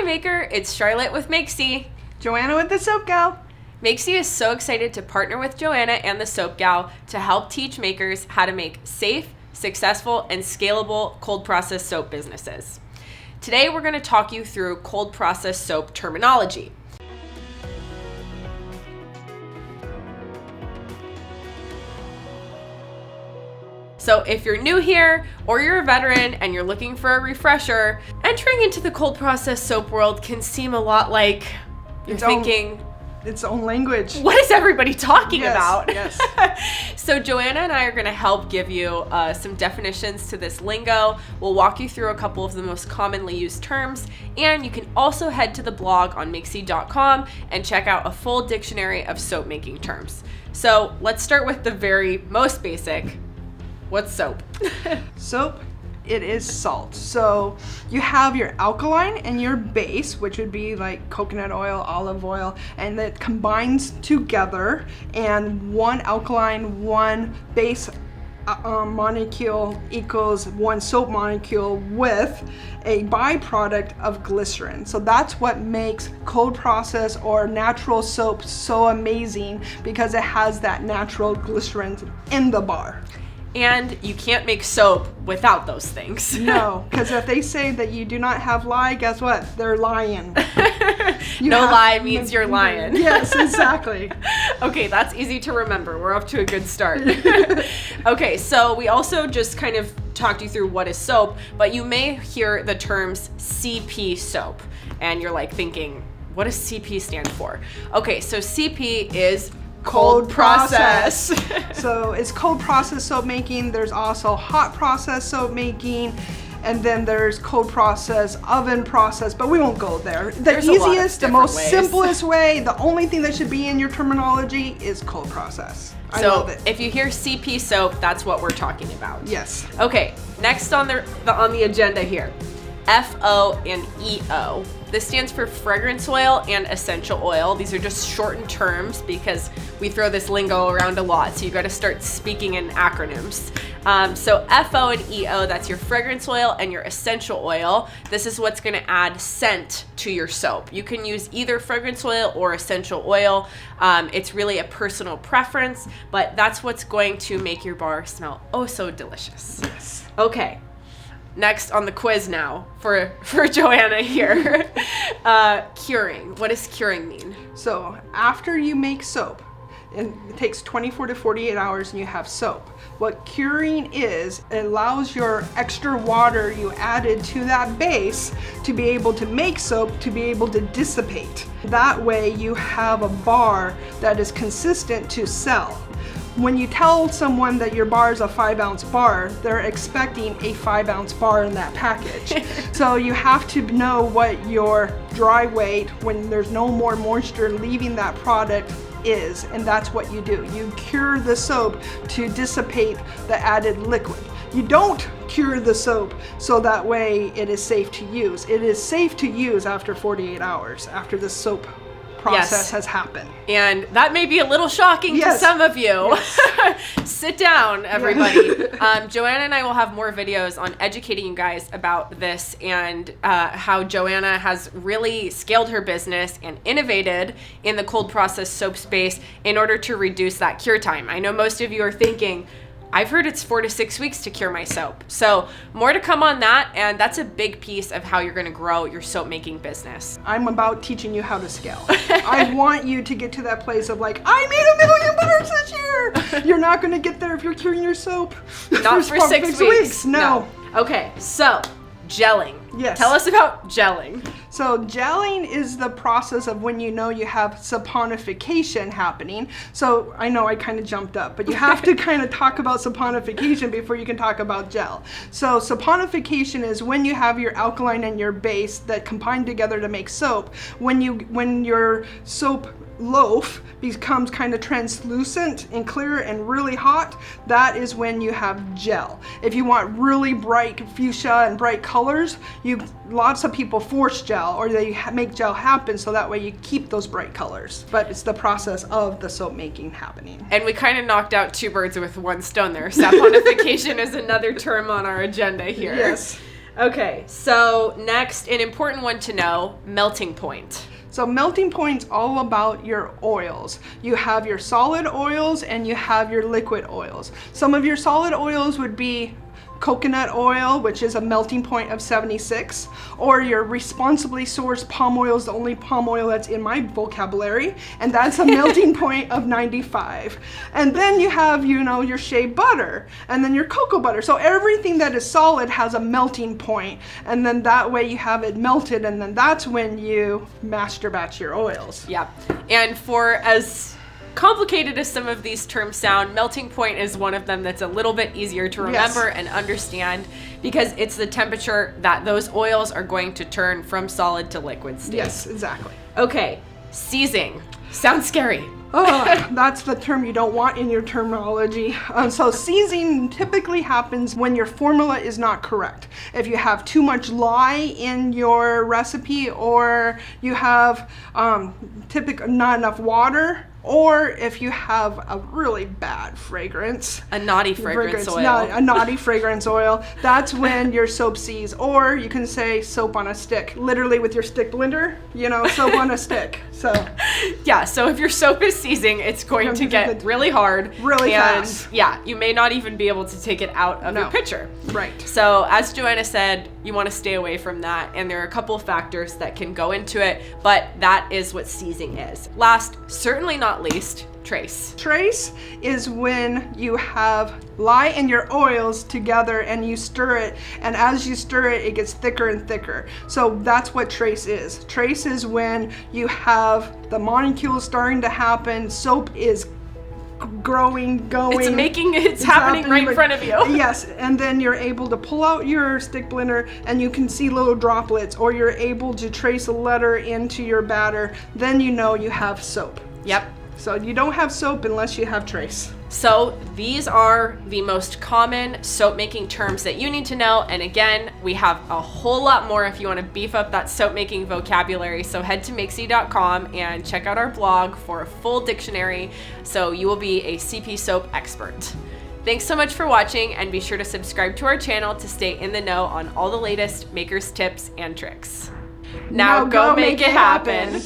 Maker, it's Charlotte with Makesy. Joanna with the Soap Gal. Makesy is so excited to partner with Joanna and the Soap Gal to help teach makers how to make safe, successful, and scalable cold process soap businesses. Today we're going to talk you through cold process soap terminology. So if you're new here or you're a veteran and you're looking for a refresher, entering into the cold process soap world can seem a lot like you're thinking, its own language. What is everybody talking about? Yes. So Joanna and I are going to help give you some definitions to this lingo. We'll walk you through a couple of the most commonly used terms, and you can also head to the blog on makesy.com and check out a full dictionary of soap making terms. So let's start with the very most basic. What's soap? Soap, it is salt. So you have your alkaline and your base, which would be like coconut oil, olive oil, and that combines together, and one alkaline, one base molecule equals one soap molecule with a byproduct of glycerin. So that's what makes cold process or natural soap so amazing, because it has that natural glycerin in the bar. And you can't make soap without those things. No, because if they say that you do not have lye, guess what? They're lying. No lie means you're lying. Yes, exactly. Okay, that's easy to remember. We're off to a good start. Okay, so we also just kind of talked you through what is soap, but you may hear the terms CP soap, and you're like thinking, what does CP stand for? Okay, so CP is cold process. So it's cold process soap making. There's also hot process soap making, and then there's cold process, oven process, but we won't go there. There's the easiest, the most ways. simplest way, the only thing that should be in your terminology is cold process. I love it. If you hear CP soap, that's what we're talking about. Yes. Okay, next on the agenda here, FO and EO. This stands for fragrance oil and essential oil. These are just shortened terms because we throw this lingo around a lot, so you got to start speaking in acronyms. So FO and EO, that's your fragrance oil and your essential oil. This is what's going to add scent to your soap. You can use either fragrance oil or essential oil. It's really a personal preference, but that's what's going to make your bar smell oh so delicious. Yes. Okay. Next on the quiz now for Joanna here. Curing. What does curing mean? So after you make soap, and it takes 24 to 48 hours and you have soap. What curing is, it allows your extra water you added to that base to be able to make soap, to be able to dissipate. That way you have a bar that is consistent to sell. When you tell someone that your bar is a 5-ounce bar, they're expecting a 5-ounce bar in that package. So you have to know what your dry weight, when there's no more moisture leaving that product, is, and that's what you do. You cure the soap to dissipate the added liquid. You don't cure the soap so that way it is safe to use. It is safe to use after 48 hours, after the soap process has happened. And that may be a little shocking to some of you. Yes. Sit down, everybody. Joanna and I will have more videos on educating you guys about this and how Joanna has really scaled her business and innovated in the cold process soap space in order to reduce that cure time. I know most of you are thinking, I've heard it's 4 to 6 weeks to cure my soap. So more to come on that, and that's a big piece of how you're gonna grow your soap making business. I'm about teaching you how to scale. I want you to get to that place of like, I made $1 million this year. You're not gonna get there if you're curing your soap. Not for 6 weeks. No. Okay, so gelling. Yes. Tell us about gelling. So gelling is the process of when you know you have saponification happening. So I know I kind of jumped up, but you have to kind of talk about saponification before you can talk about gel. So saponification is when you have your alkaline and your base that combine together to make soap. When your soap loaf becomes kind of translucent and clear and really hot, that is when you have gel. If you want really bright fuchsia and bright colors, lots of people force gel, or they make gel happen so that way you keep those bright colors. But it's the process of the soap making happening. And we kind of knocked out 2 birds with 1 stone there. Saponification is another term on our agenda here. Yes. Okay, so next, an important one to know, melting point. So melting point's all about your oils. You have your solid oils and you have your liquid oils. Some of your solid oils would be coconut oil, which is a melting point of 76, or your responsibly sourced palm oil is the only palm oil that's in my vocabulary, and that's a melting point of 95. And then you have, you know, your shea butter, and then your cocoa butter. So everything that is solid has a melting point, and then that way you have it melted, and then that's when you master batch your oils. Yeah, and for as complicated as some of these terms sound, melting point is one of them that's a little bit easier to remember and understand, because it's the temperature that those oils are going to turn from solid to liquid state. Yes, exactly. Okay, seizing. Sounds scary. Oh, that's the term you don't want in your terminology. So seizing typically happens when your formula is not correct. If you have too much lye in your recipe, or you have typically not enough water, or if you have a really bad fragrance. A naughty fragrance oil. No, a naughty fragrance oil. That's when your soap sees, or you can say soap on a stick. Literally with your stick blender, you know, soap on a stick. So yeah, so if your soap is seizing, it's going to get really hard. Really and fast. Yeah, you may not even be able to take it out of your pitcher. Right. So as Joanna said, you want to stay away from that, and there are a couple of factors that can go into it, but that is what seizing is. Last, certainly not least, trace. Trace is when you have lye and your oils together and you stir it, and as you stir it, it gets thicker and thicker. So that's what trace is. Trace is when you have the molecules starting to happen, soap is growing, going. It's happening right in front of you. Yes, and then you're able to pull out your stick blender and you can see little droplets, or you're able to trace a letter into your batter. Then you know you have soap. Yep. So you don't have soap unless you have trace. So these are the most common soap making terms that you need to know. And again, we have a whole lot more if you want to beef up that soap making vocabulary. So head to makesy.com and check out our blog for a full dictionary, so you will be a CP soap expert. Thanks so much for watching, and be sure to subscribe to our channel to stay in the know on all the latest makers tips and tricks. Now go make it happen.